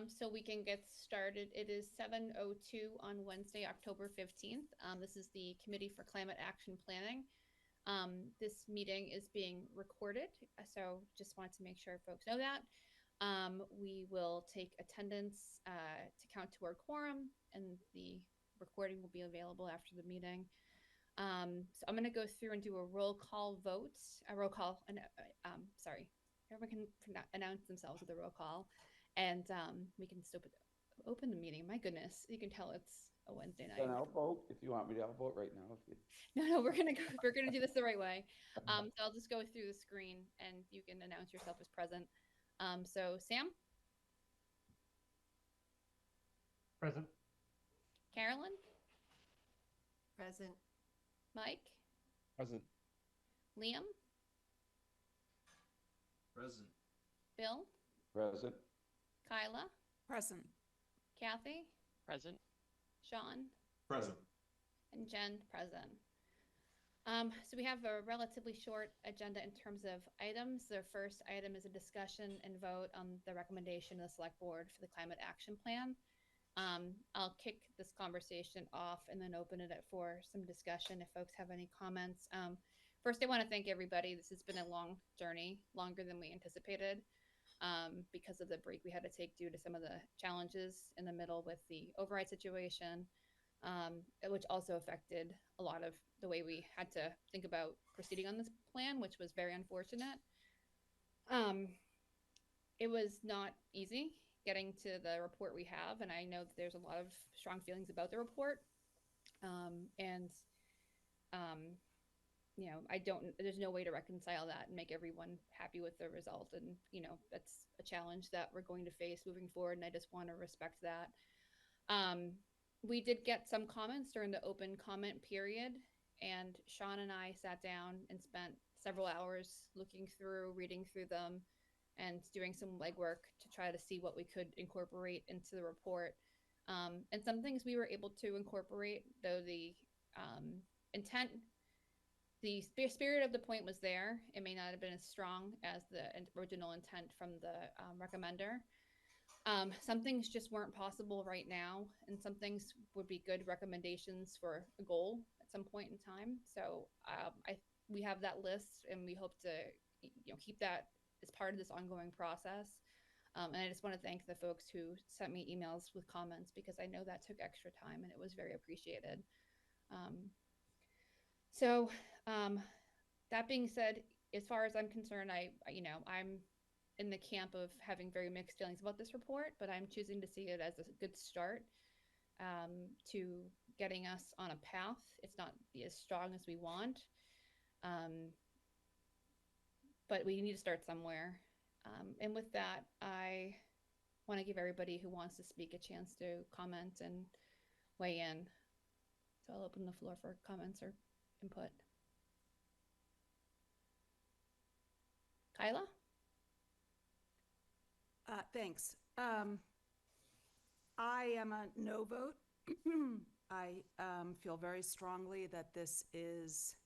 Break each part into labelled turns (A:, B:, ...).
A: So we can get started. It is 7:02 on Wednesday, October 15th. This is the Committee for Climate Action Planning. This meeting is being recorded, so just wanted to make sure folks know that. We will take attendance to count toward quorum, and the recording will be available after the meeting. So I'm going to go through and do a roll call vote, sorry, everyone can announce themselves with a roll call, and we can still open the meeting. My goodness, you can tell it's a Wednesday night.
B: Then I'll vote if you want me to. I'll vote right now.
A: No, we're gonna do this the right way. So I'll just go through the screen, and you can announce yourself as present. So Sam,
C: Present.
A: Carolyn,
D: Present.
A: Mike,
B: Present.
A: Liam,
E: Present.
A: Bill,
B: Present.
A: Kyla,
D: Present.
A: Kathy,
F: Present.
A: Sean,
E: Present.
A: and Jen, present. So we have a relatively short agenda in terms of items. The first item is a discussion and vote on the recommendation of the Select Board for the Climate Action Plan. I'll kick this conversation off and then open it up for some discussion if folks have any comments. First, I want to thank everybody. This has been a long journey, longer than we anticipated, because of the break we had to take due to some of the challenges in the middle with the override situation, which also affected a lot of the way we had to think about proceeding on this plan, which was very unfortunate. It was not easy getting to the report we have, and I know that there's a lot of strong feelings about the report. There's no way to reconcile that and make everyone happy with the result. And, that's a challenge that we're going to face moving forward. And I just want to respect that. We did get some comments during the open comment period, and Sean and I sat down and spent several hours looking through, reading through them, and doing some legwork to try to see what we could incorporate into the report. And some things we were able to incorporate, though the intent, the spirit of the point was there. It may not have been as strong as the original intent from the recommender. Some things just weren't possible right now, and some things would be good recommendations for a goal at some point in time. So we have that list, and we hope to keep that as part of this ongoing process. And I just want to thank the folks who sent me emails with comments, because I know that took extra time and it was very appreciated. So that being said, as far as I'm concerned, I'm in the camp of having very mixed feelings about this report, but I'm choosing to see it as a good start to getting us on a path. It's not as strong as we want, but we need to start somewhere. And with that, I want to give everybody who wants to speak a chance to comment and weigh in. So I'll open the floor for comments or input. Kyla?
D: Thanks. I am a no vote. I feel very strongly that this is,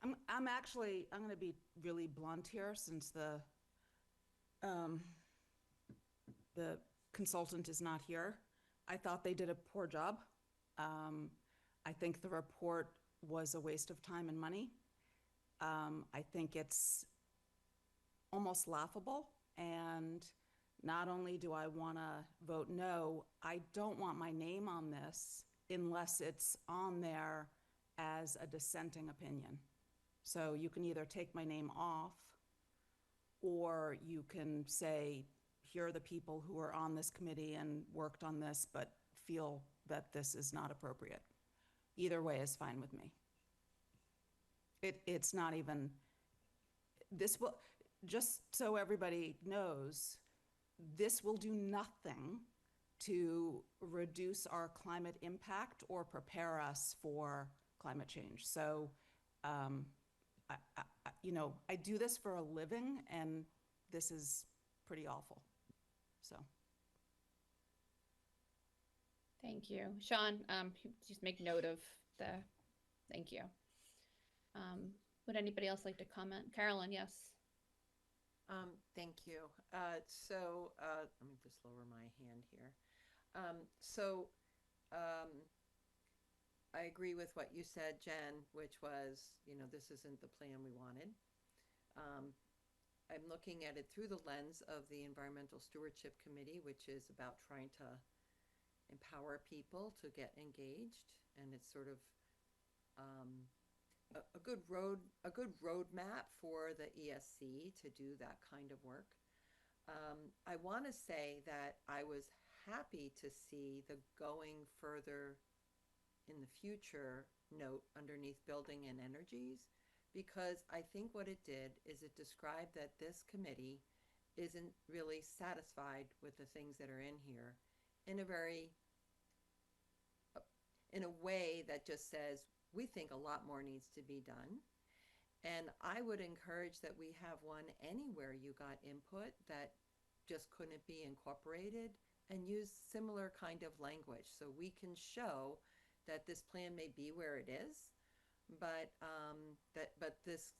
D: I'm going to be really blunt here, since the consultant is not here. I thought they did a poor job. I think the report was a waste of time and money. I think it's almost laughable. And not only do I want to vote no, I don't want my name on this unless it's on there as a dissenting opinion. So you can either take my name off, or you can say, here are the people who are on this committee and worked on this, but feel that this is not appropriate. Either way is fine with me. It's not even, this will, just so everybody knows, this will do nothing to reduce our climate impact or prepare us for climate change. So, I do this for a living, and this is pretty awful. So.
A: Thank you. Sean, just make note of thank you. Would anybody else like to comment? Carolyn, yes.
E: Thank you. Let me just lower my hand here. So, um, I agree with what you said, Jen, which was, this isn't the plan we wanted. Um, I'm looking at it through the lens of the Environmental Stewardship Committee, which is about trying to empower people to get engaged, and it's sort of um, a good roadmap for the ESC to do that kind of work. I want to say that I was happy to see the going further in the future note underneath building and energies, because I think what it did is it described that this committee isn't really satisfied with the things that are in here in a very in a way that just says we think a lot more needs to be done. And I would encourage that we have one anywhere you got input that just couldn't be incorporated, and use similar kind of language so we can show that this plan may be where it is, but this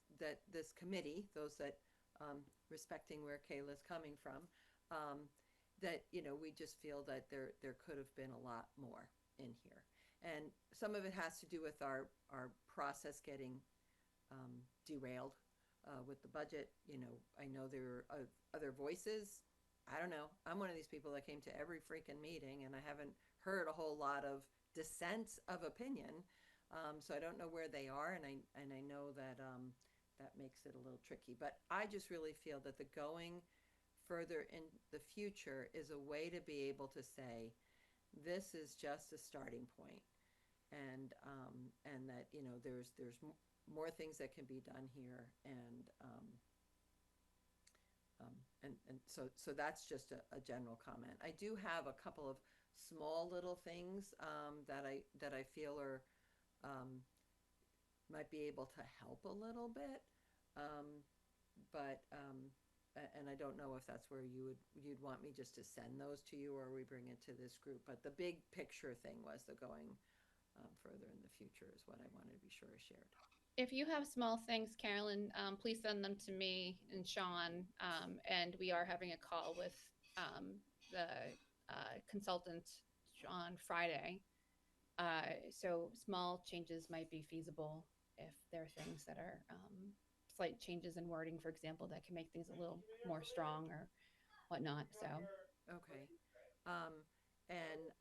E: committee, those that respecting where Kayla's coming from, that we just feel that there could have been a lot more in here, and some of it has to do with our process getting derailed with the budget. I know there are other voices. I don't know. I'm one of these people that came to every freaking meeting, and I haven't heard a whole lot of dissents of opinion. So I don't know where they are, and I know that that makes it a little tricky. But I just really feel that the going further in the future is a way to be able to say, this is just a starting point, and that there's more things that can be done here, and so that's just a general comment. I do have a couple of small little things that I feel are might be able to help a little bit, but and I don't know if that's where you'd want me just to send those to you, or we bring it to this group. But the big picture thing was the going further in the future is what I wanted to be sure is shared.
A: If you have small things, Carolyn, please send them to me and Sean. And we are having a call with the consultant on Friday. So small changes might be feasible if there are things that are slight changes in wording, for example, that can make things a little more strong or whatnot. So
E: Okay. Um, and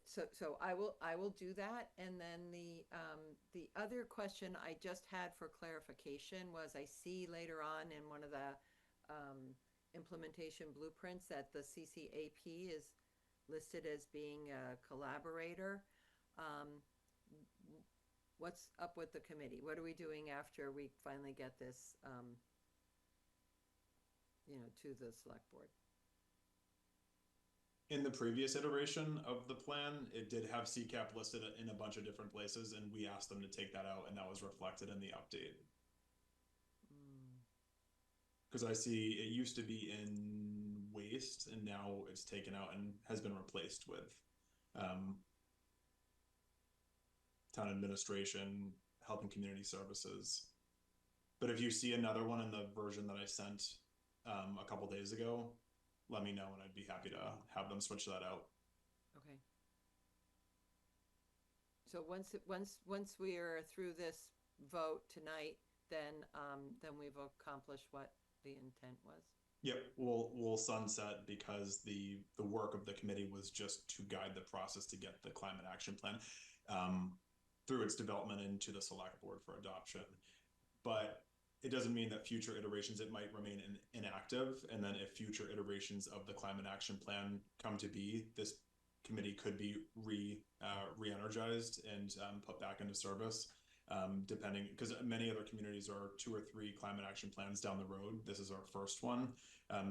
E: so I will do that. And then the other question I just had for clarification was, I see later on in one of the implementation blueprints that the CCAP is listed as being a collaborator. What's up with the committee? What are we doing after we finally get this to the select board?
F: In the previous iteration of the plan, it did have CCAP listed in a bunch of different places, and we asked them to take that out, and that was reflected in the update. Because I see it used to be in waste, and now it's taken out and has been replaced with town administration, health and community services. But if you see another one in the version that I sent a couple days ago, let me know, and I'd be happy to have them switch that out.
E: Okay. So once we are through this vote tonight, then we've accomplished what the intent was.
F: Yep, we'll sunset, because the work of the committee was just to guide the process to get the climate action plan through its development into the select board for adoption. But it doesn't mean that future iterations, it might remain inactive. And then if future iterations of the climate action plan come to be, this committee could be re-energized and put back into service, depending, because many other communities are 2 or 3 climate action plans down the road. This is our first one.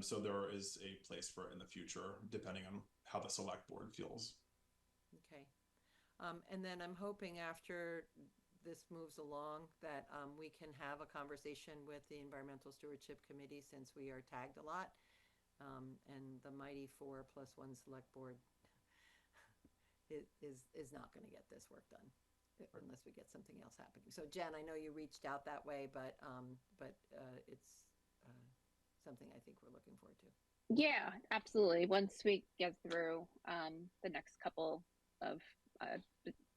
F: So there is a place for it in the future, depending on how the select board feels.
E: Okay. And then I'm hoping after this moves along that we can have a conversation with the Environmental Stewardship Committee, since we are tagged a lot, and the mighty 4+1 select board is not going to get this work done unless we get something else happening. So Jen, I know you reached out that way, but it's something I think we're looking forward to.
A: Yeah, absolutely. Once we get through the next couple of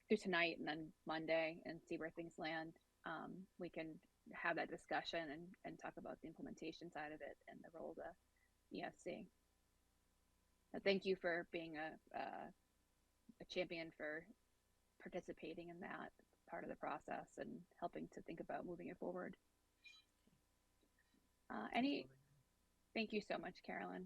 A: through tonight and then Monday and see where things land, we can have that discussion and talk about the implementation side of it and the role of the ESC. Thank you for being a champion for participating in that part of the process and helping to think about moving it forward. Thank you so much, Carolyn.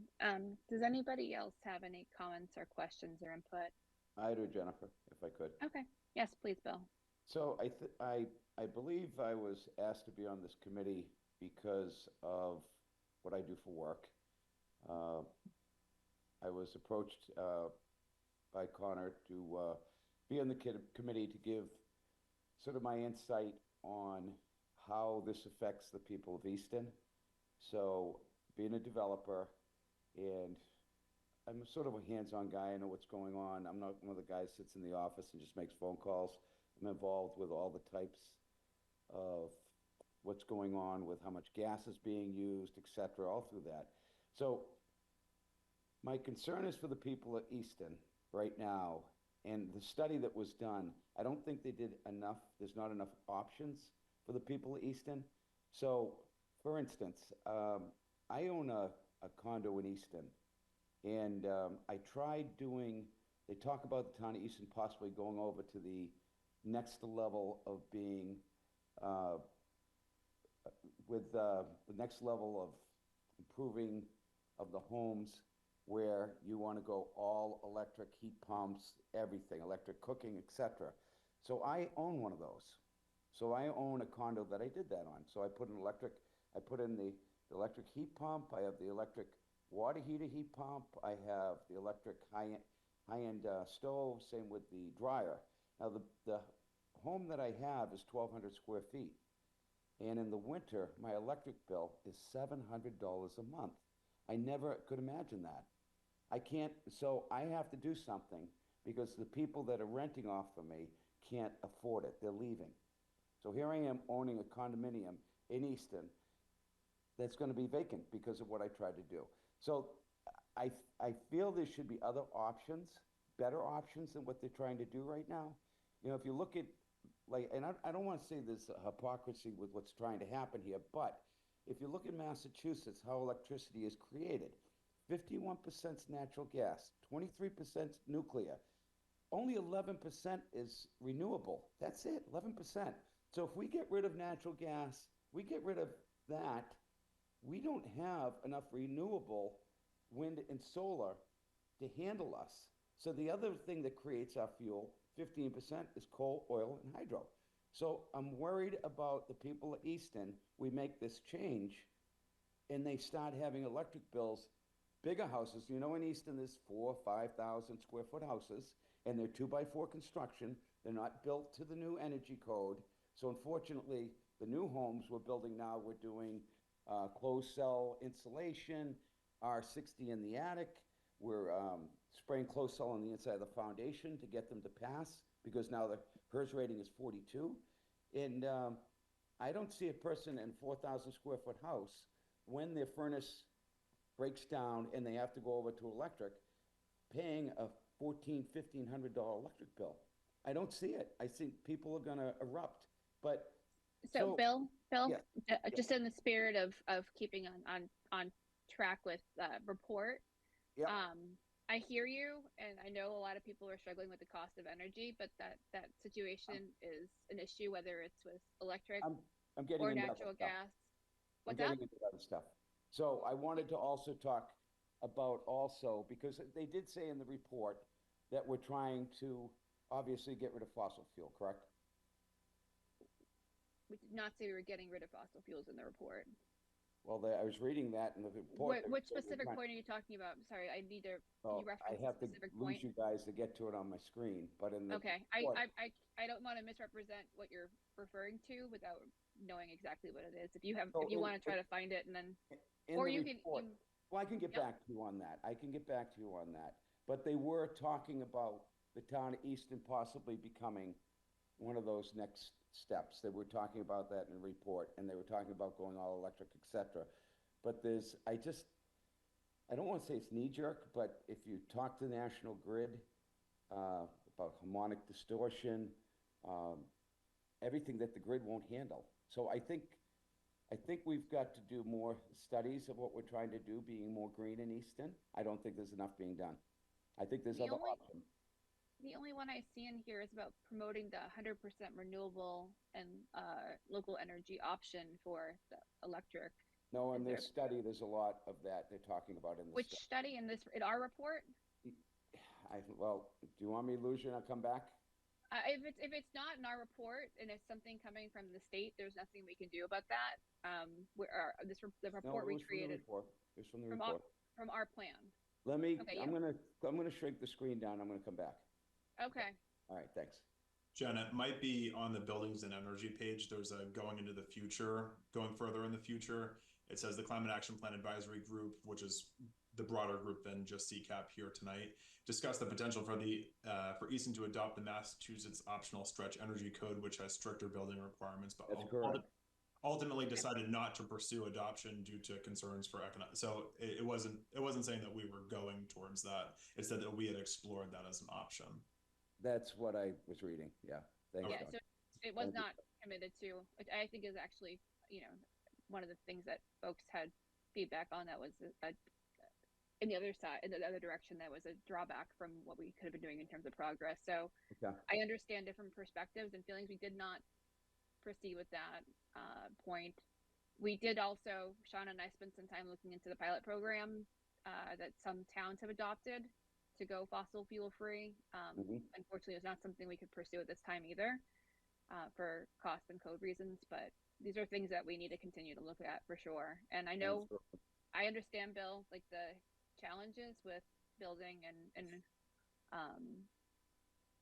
A: Does anybody else have any comments or questions or input?
B: I do, Jennifer, if I could.
A: Okay. Yes, please, Bill.
B: So I believe I was asked to be on this committee because of what I do for work. I was approached by Connor to be on the committee to give sort of my insight on how this affects the people of Easton. So being a developer, and I'm sort of a hands-on guy. I know what's going on. I'm not one of the guys that sits in the office and just makes phone calls. I'm involved with all the types of what's going on with how much gas is being used, et cetera, all through that. So my concern is for the people at Easton right now, and the study that was done, I don't think they did enough. There's not enough options for the people at Easton. So, for instance, I own a condo in Easton, and I tried doing, they talk about the town of Easton possibly going over to the next level of being, with the next level of improving of the homes, where you want to go all electric heat pumps, everything, electric cooking, etc. So I own one of those. So I own a condo that I did that on. So I put in the electric heat pump, I have the electric water heater heat pump, I have the electric high-end stove, same with the dryer. Now the home that I have is 1,200 square feet. And in the winter, my electric bill is $700 a month. I never could imagine that. I can't, so I have to do something because the people that are renting off of me can't afford it. They're leaving. So here I am owning a condominium in Easton that's going to be vacant because of what I tried to do. So I feel there should be other options, better options than what they're trying to do right now. You know, if you look at, like, and I don't want to say there's hypocrisy with what's trying to happen here, but if you look at Massachusetts, how electricity is created, 51% natural gas, 23% nuclear, only 11% is renewable. That's it, 11%. So if we get rid of natural gas, we get rid of that, we don't have enough renewable wind and solar to handle us. So the other thing that creates our fuel, 15%, is coal, oil, and hydro. So I'm worried about the people at Easton. We make this change and they start having electric bills, bigger houses. You know, in Easton there's 4,000 or 5,000 square foot houses, and they're 2x4 construction. They're not built to the new energy code. So unfortunately, the new homes we're building now, we're doing closed cell insulation, R60 in the attic. We're spraying closed cell on the inside of the foundation to get them to pass, because now the HERS rating is 42. And I don't see a person in a 4,000 square foot house, when their furnace breaks down and they have to go over to electric, paying a $1,400, $1,500 electric bill. I don't see it. I think people are going to erupt. But
A: So Bill,
B: yeah.
A: Just in the spirit of keeping on track with report,
B: Yeah.
A: I hear you, and I know a lot of people are struggling with the cost of energy, but that situation is an issue, whether it's with electric
B: I'm getting
A: or
B: into
A: natural
B: other stuff.
A: gas.
B: I'm
A: What's that?
B: getting into other stuff. So I wanted to also talk about also, because they did say in the report that we're trying to obviously get rid of fossil fuel, correct?
A: We did not say we were getting rid of fossil fuels in the report.
B: Well, I was reading that in the report.
A: Which specific point are you talking about? Sorry, I need to. Can you reference
B: I have
A: a
B: to
A: specific
B: lose
A: point?
B: you guys to get to it on my screen, but in the
A: Okay,
B: report,
A: I don't want to misrepresent what you're referring to without knowing exactly what it is. If you
B: So
A: want to try to find it and then,
B: in
A: or
B: the
A: you
B: report,
A: can.
B: well, I can get
A: Yep.
B: back to you on that. I can get back to you on that. But they were talking about the town of Easton possibly becoming one of those next steps. They were talking about that in the report, and they were talking about going all electric, et cetera. but I don't want to say it's knee-jerk, but if you talk to National Grid about harmonic distortion, everything that the grid won't handle. So I think we've got to do more studies of what we're trying to do, being more green in Easton. I don't think there's enough being done. I think there's other options.
A: The only one I see in here is about promoting the 100% renewable and local energy option for the electric.
B: No, in this study, there's a lot of that they're talking about in the
A: Which study in our report?
B: Well, do you want me to lose you and I'll come back?
A: If it's not in our report and it's something coming from the state, there's nothing we can do about that. The report we created
B: It's from the report.
A: From our plan.
B: Okay,
A: yeah.
B: I'm gonna shrink the screen down. I'm gonna come back.
A: Okay.
B: All right, thanks.
F: Jen, it might be on the buildings and energy page. There's a going into the future, going further in the future. It says the Climate Action Plan Advisory Group, which is the broader group than just CCAP here tonight, discussed the potential for Easton to adopt the Massachusetts optional stretch energy code, which has stricter building requirements, but
B: That's correct.
F: ultimately decided not to pursue adoption due to concerns for economic. So it wasn't saying that we were going towards that. It said that we had explored that as an option.
B: That's what I was reading. Yeah. Thanks.
A: Yeah,
B: Don.
A: so it was not committed to, which I think is actually, one of the things that folks had feedback on that was in the other side, in the other direction, that was a drawback from what we could have been doing in terms of progress. So
B: Okay.
A: I understand different perspectives and feelings. We did not proceed with that point. We did also, Sean and I spent some time looking into the pilot program that some towns have adopted to go fossil fuel free. Unfortunately, it's not something we could pursue at this time either for cost and code reasons, but these are things that we need to continue to look at for sure. And I know, I understand, Bill, like the challenges with building and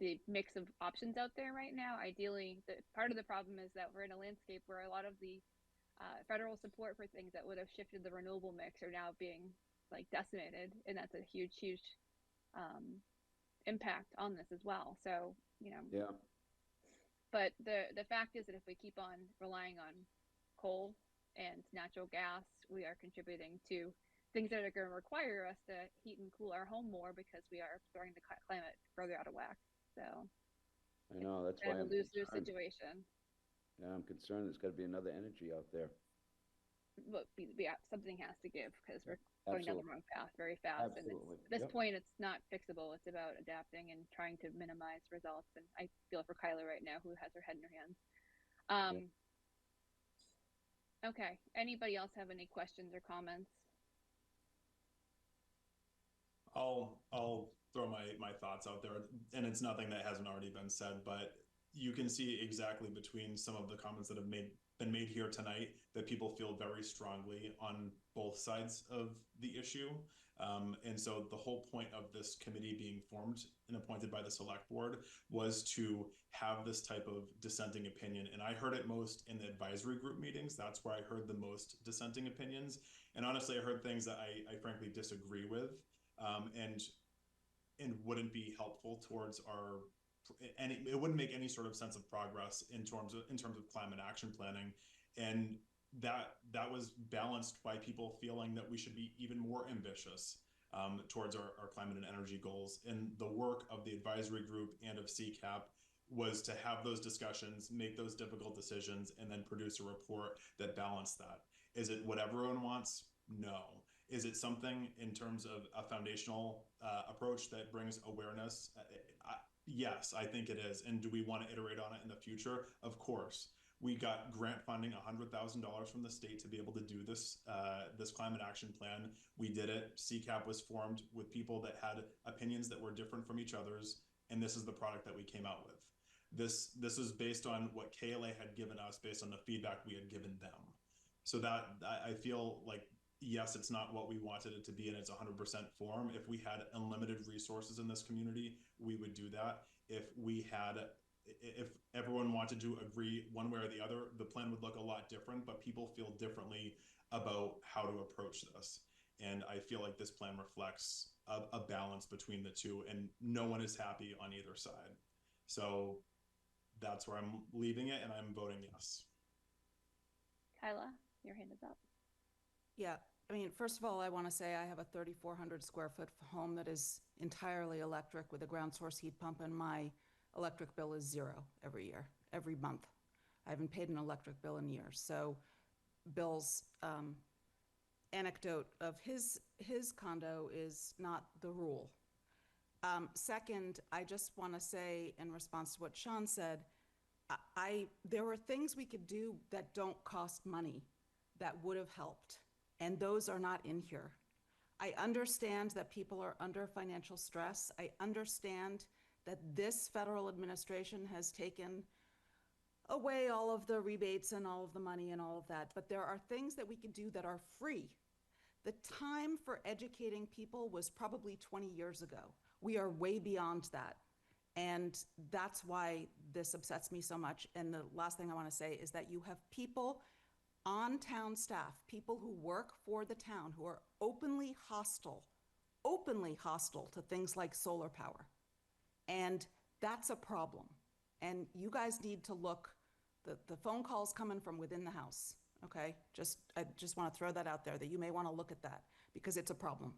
A: the mix of options out there right now. Ideally, part of the problem is that we're in a landscape where a lot of the federal support for things that would have shifted the renewable mix are now being like decimated, and that's a huge impact on this as well. So
B: Yeah.
A: But the fact is that if we keep on relying on coal and natural gas, we are contributing to things that are going to require us to heat and cool our home more because we are throwing the climate further out of whack. So
B: I know, that's why
A: I'm
B: I'm
A: a lose-lose
B: concerned.
A: situation.
B: Yeah, I'm concerned there's got to be another energy out there.
A: But something has to give because we're going down the wrong path very fast.
B: Absolutely.
A: And at this point, it's not fixable. It's about adapting and trying to minimize results. And I feel for Kyla right now, who has her head in her hands. Okay. Anybody else have any questions or comments?
F: I'll throw my thoughts out there, and it's nothing that hasn't already been said, but you can see exactly between some of the comments that have been made here tonight that people feel very strongly on both sides of the issue. And so the whole point of this committee being formed and appointed by the select board was to have this type of dissenting opinion. And I heard it most in the advisory group meetings. That's where I heard the most dissenting opinions. And honestly, I heard things that I frankly disagree with, and wouldn't be helpful towards and it wouldn't make any sort of sense of progress in terms of climate action planning. And that was balanced by people feeling that we should be even more ambitious towards our climate and energy goals. And the work of the advisory group and of CCAP was to have those discussions, make those difficult decisions, and then produce a report that balanced that. Is it what everyone wants? No. Is it something in terms of a foundational approach that brings awareness? Yes, I think it is. And do we want to iterate on it in the future? Of course. We got grant funding, $100,000 from the state to be able to do this climate action plan. We did it. CCAP was formed with people that had opinions that were different from each other's, and this is the product that we came out with. This is based on what KLA had given us, based on the feedback we had given them. So that I feel like, yes, it's not what we wanted it to be in its 100% form. If we had unlimited resources in this community, we would do that. If everyone wanted to agree one way or the other, the plan would look a lot different, but people feel differently about how to approach this. And I feel like this plan reflects a balance between the two, and no one is happy on either side. So that's where I'm leaving it, and I'm voting yes.
A: Kyla, your hand is up.
D: Yeah, I mean, first of all, I want to say I have a 3,400 square foot home that is entirely electric with a ground source heat pump, and my electric bill is zero every year, every month. I haven't paid an electric bill in years. So Bill's anecdote of his condo is not the rule. Second, I just want to say in response to what Sean said, there were things we could do that don't cost money that would have helped, and those are not in here. I understand that people are under financial stress. I understand that this federal administration has taken away all of the rebates and all of the money and all of that, but there are things that we could do that are free. The time for educating people was probably 20 years ago. We are way beyond that. And that's why this upsets me so much. And the last thing I want to say is that you have people on town staff, people who work for the town, who are openly hostile to things like solar power. And that's a problem. And you guys need to look, the phone calls coming from within the house, okay? I just want to throw that out there, that you may want to look at that, because it's a problem.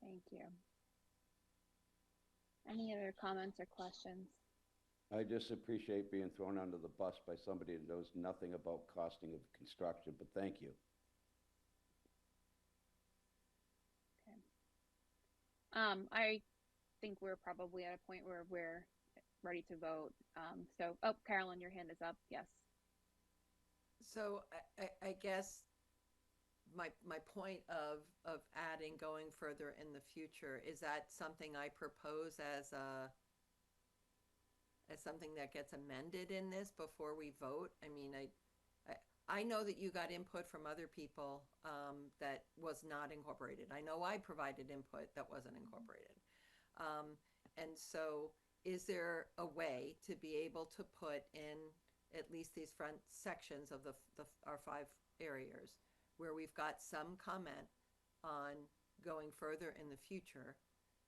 A: Thank you. Any other comments or questions?
B: I just appreciate being thrown under the bus by somebody that knows nothing about costing of construction, but thank you.
A: I think we're probably at a point where we're ready to vote. Oh, Carolyn, your hand is up. Yes.
E: So I guess my point of adding going further in the future, is that something I propose as something that gets amended in this before we vote? I mean, I know that you got input from other people that was not incorporated. I know I provided input that wasn't incorporated. And so is there a way to be able to put in at least these front sections of our 5 areas where we've got some comment on going further in the future?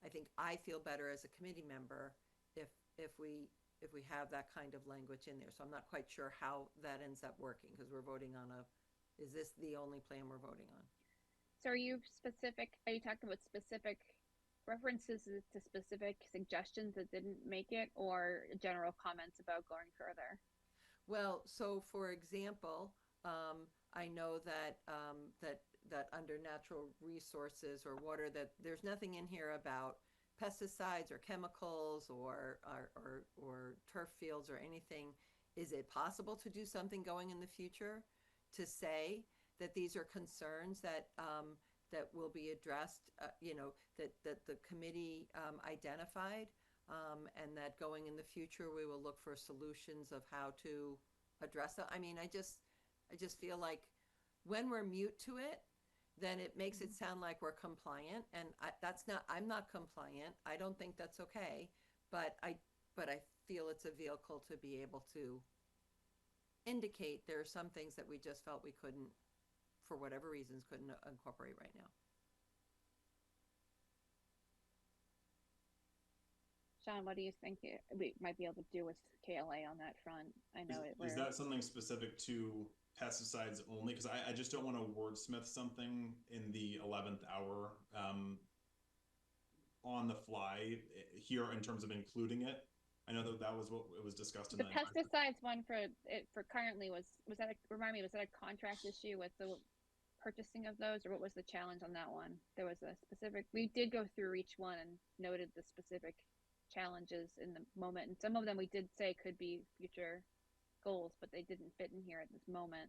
E: I think I feel better as a committee member if we have that kind of language in there. So I'm not quite sure how that ends up working, because we're voting on is this the only plan we're voting on?
A: So are you talking about specific references to specific suggestions that didn't make it, or general comments about going further?
E: Well, so for example, I know that that under natural resources or water, that there's nothing in here about pesticides or chemicals or turf fields or anything. Is it possible to do something going in the future to say that these are concerns that that will be addressed, that the committee identified, and that going in the future we will look for solutions of how to address it? I mean, I just feel like when we're mute to it, then it makes it sound like we're compliant, and I'm not compliant. I don't think that's okay, but I feel it's a vehicle to be able to indicate there are some things that we just felt we couldn't, for whatever reasons, couldn't incorporate right now.
A: Sean, what do you think we might be able to do with KLA on that front? I know
F: is that something specific to pesticides only? Because I just don't want to wordsmith something in the 11th hour on the fly here in terms of including it. I know that was what it was discussed in
A: the pesticides one for currently was that remind me, was that a contract issue with the purchasing of those, or what was the challenge on that one? There was a specific, we did go through each one and noted the specific challenges in the moment, and some of them we did say could be future goals, but they didn't fit in here at this moment.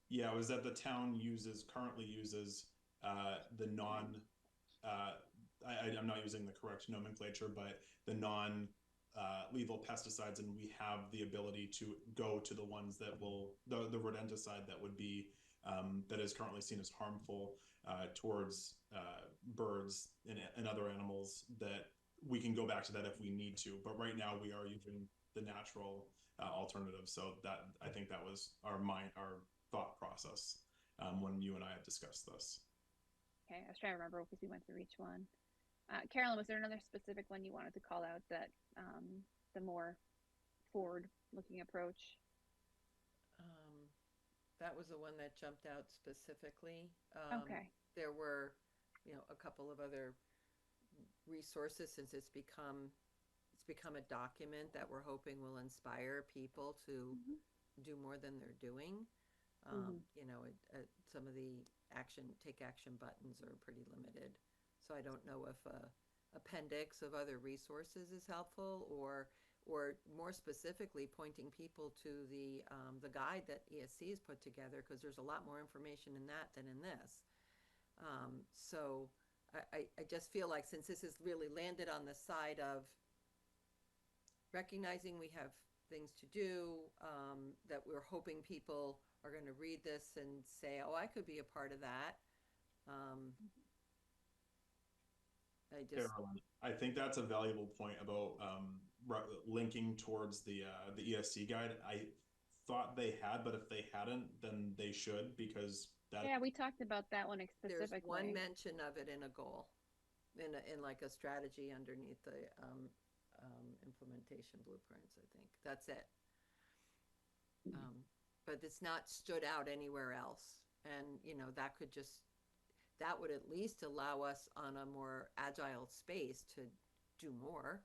F: Yeah, it was that the town currently uses the non I'm not using the correct nomenclature, but the non lethal pesticides, and we have the ability to go to the ones that will the rodenticide that would be that is currently seen as harmful towards birds and other animals, that we can go back to that if we need to. But right now we are using the natural alternative. So that, I think that was our thought process when you and I had discussed this.
A: Okay, I was trying to remember because we went through each one. Carolyn, was there another specific one you wanted to call out, that the more forward-looking approach?
E: That was the one that jumped out specifically.
A: Okay.
E: There were, a couple of other resources since it's become a document that we're hoping will inspire people to
A: Mhm.
E: do more than they're doing.
A: Mhm.
E: Some of the take action buttons are pretty limited. So I don't know if a appendix of other resources is helpful, or more specifically pointing people to the guide that ESC has put together, because there's a lot more information in that than in this. So I just feel like, since this has really landed on the side of recognizing we have things to do, that we're hoping people are going to read this and say, oh, I could be a part of that.
F: Carolyn, I think that's a valuable point about linking towards the ESC guide. I thought they had, but if they hadn't, then they should, because that.
A: Yeah, we talked about that one
E: There's
A: specifically.
E: one mention of it in a goal, in like a strategy underneath the implementation blueprints. I think that's it. But it's not stood out anywhere else, and that would at least allow us on a more agile space to do more.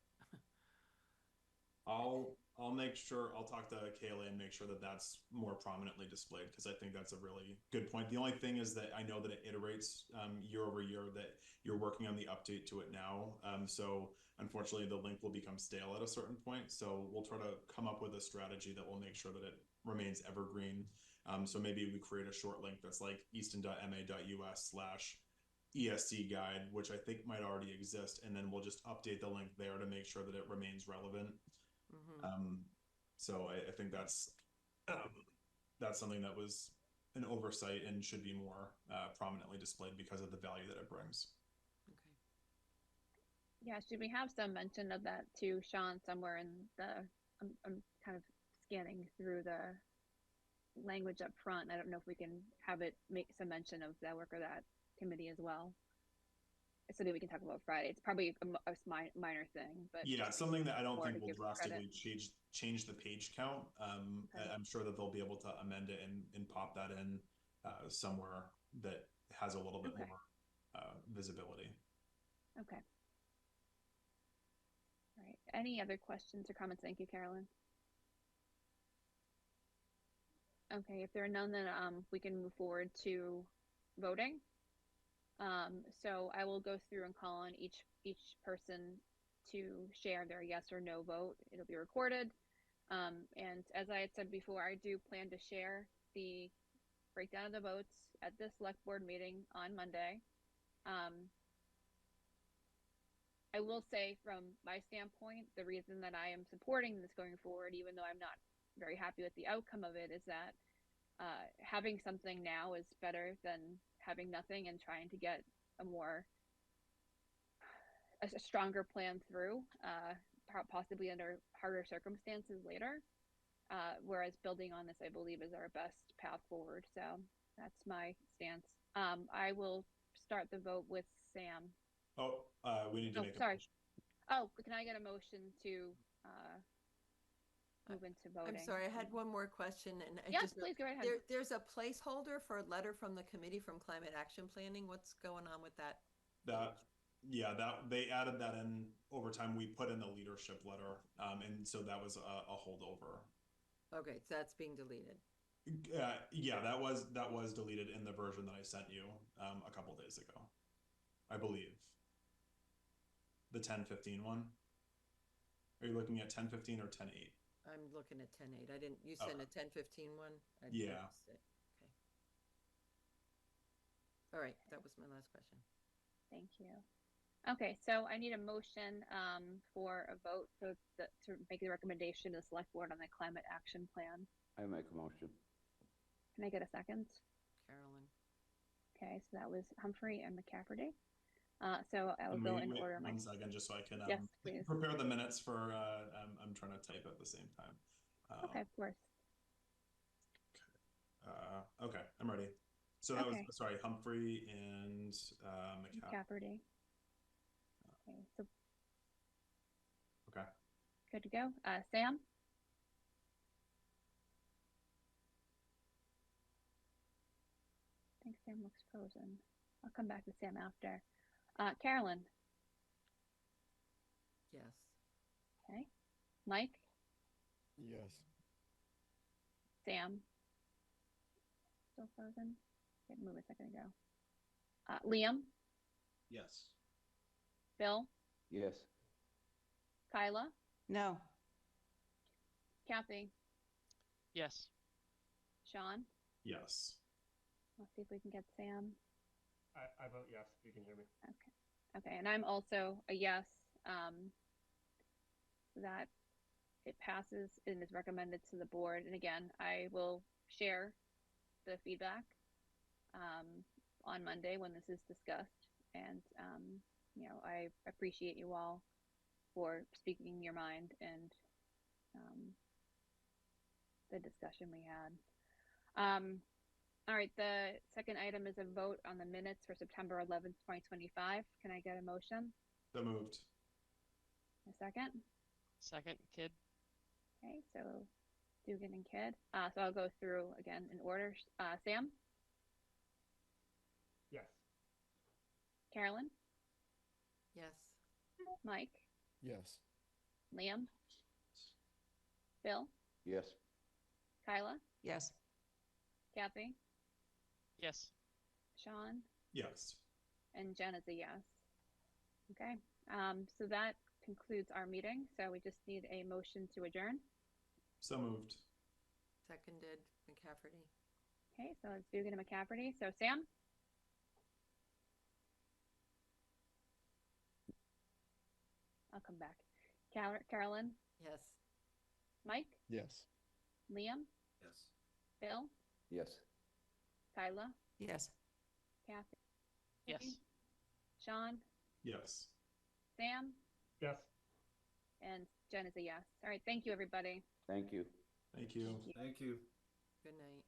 F: I'll make sure, I'll talk to Kayla and make sure that that's more prominently displayed, because I think that's a really good point. The only thing is that I know that it iterates year over year, that you're working on the update to it now. So unfortunately, the link will become stale at a certain point. So we'll try to come up with a strategy that will make sure that it remains evergreen. So maybe we create a short link that's like easton.ma.us/ESC guide, which I think might already exist, and then we'll just update the link there to make sure that it remains relevant. So I think that's something that was an oversight and should be more prominently displayed because of the value that it brings.
E: Okay.
A: Yeah, should we have some mention of that too, Sean, somewhere in the, I'm kind of scanning through the language up front. I don't know if we can have it make some mention of that work or that committee as well. It's something we can talk about Friday. It's probably a minor thing, but
F: yeah, something that I don't think
A: to
F: will
A: give
F: drastically change the page count.
A: Okay.
F: I'm sure that they'll be able to amend it and pop that in somewhere that has a little bit
A: Okay.
F: more visibility.
A: Okay. All right. Any other questions or comments? Thank you, Carolyn. Okay, if there are none, then we can move forward to voting. So I will go through and call on each person to share their yes or no vote. It'll be recorded. And as I had said before, I do plan to share the breakdown of the votes at this select board meeting on Monday. I will say, from my standpoint, the reason that I am supporting this going forward, even though I'm not very happy with the outcome of it, is that having something now is better than having nothing and trying to get a stronger plan through, possibly under harder circumstances later. Whereas building on this, I believe, is our best path forward. So that's my stance. I will start the vote with Sam.
F: Oh, we need to make a
A: sorry.
F: motion.
A: Oh, can I get a motion to move into voting?
E: I'm sorry, I had one more question, and
A: yes, please go ahead.
E: There's a placeholder for a letter from the Committee from Climate Action Planning. What's going on with that?
F: They added that in over time. We put in the leadership letter, and so that was a holdover.
E: Okay, so that's being deleted.
F: Yeah, that was deleted in the version that I sent you a couple days ago, I believe. The 10:15 one. Are you looking at 10:15 or 10:8?
E: I'm looking at 10:8. I didn't. You sent a 10:15 one.
F: Yeah.
E: Okay. All right, that was my last question.
A: Thank you. Okay, so I need a motion for a vote to make the recommendation to the select board on the climate action plan.
B: I make a motion.
A: Can I get a second?
E: Carolyn.
A: Okay, so that was Humphrey and McCafferty. So I will go in order.
F: One second, just so I can
A: yes, please.
F: prepare the minutes for. I'm trying to type at the same time.
A: Okay, of course.
F: Okay, I'm ready. So that was, sorry, Humphrey and
A: McCafferty. Okay, so.
F: Okay.
A: Good to go. Sam? Sam looks frozen. I'll come back to Sam after. Carolyn.
E: Yes.
A: Okay. Mike.
G: Yes.
A: Sam. Still frozen. Didn't move a second ago. Liam.
F: Yes.
A: Bill.
B: Yes.
A: Kyla.
D: No.
A: Kathy.
H: Yes.
A: Sean.
F: Yes.
A: Let's see if we can get Sam.
C: I vote yes, if you can hear me.
A: Okay. Okay, and I'm also a yes. That it passes and is recommended to the board. And again, I will share the feedback on Monday when this is discussed. And you know, I appreciate you all for speaking your mind and the discussion we had. All right, the second item is a vote on the minutes for September 11th, 2025. Can I get a motion?
F: So moved.
A: A second?
H: Second, Kid.
A: Okay, so Dugan and Kidd. So I'll go through again in order. Sam?
C: Yes.
A: Carolyn?
E: Yes.
A: Mike?
G: Yes.
A: Liam? Bill?
B: Yes.
A: Kyla?
D: Yes.
A: Kathy?
H: Yes.
A: Sean?
F: Yes.
A: And Jen is a yes. Okay, so that concludes our meeting. So we just need a motion to adjourn.
F: So moved.
E: Seconded, McCafferty.
A: Okay, so it's Dugan and McCafferty. So Sam? I'll come back. Carolyn?
E: Yes.
A: Mike?
G: Yes.
A: Liam?
F: Yes.
A: Bill?
B: Yes.
A: Kyla?
D: Yes.
A: Kathy?
H: Yes.
A: Sean?
F: Yes.
A: Sam?
C: Yes.
A: And Jen is a yes. All right, thank you, everybody.
B: Thank you.
F: Thank you.
I: Thank you.
E: Good night.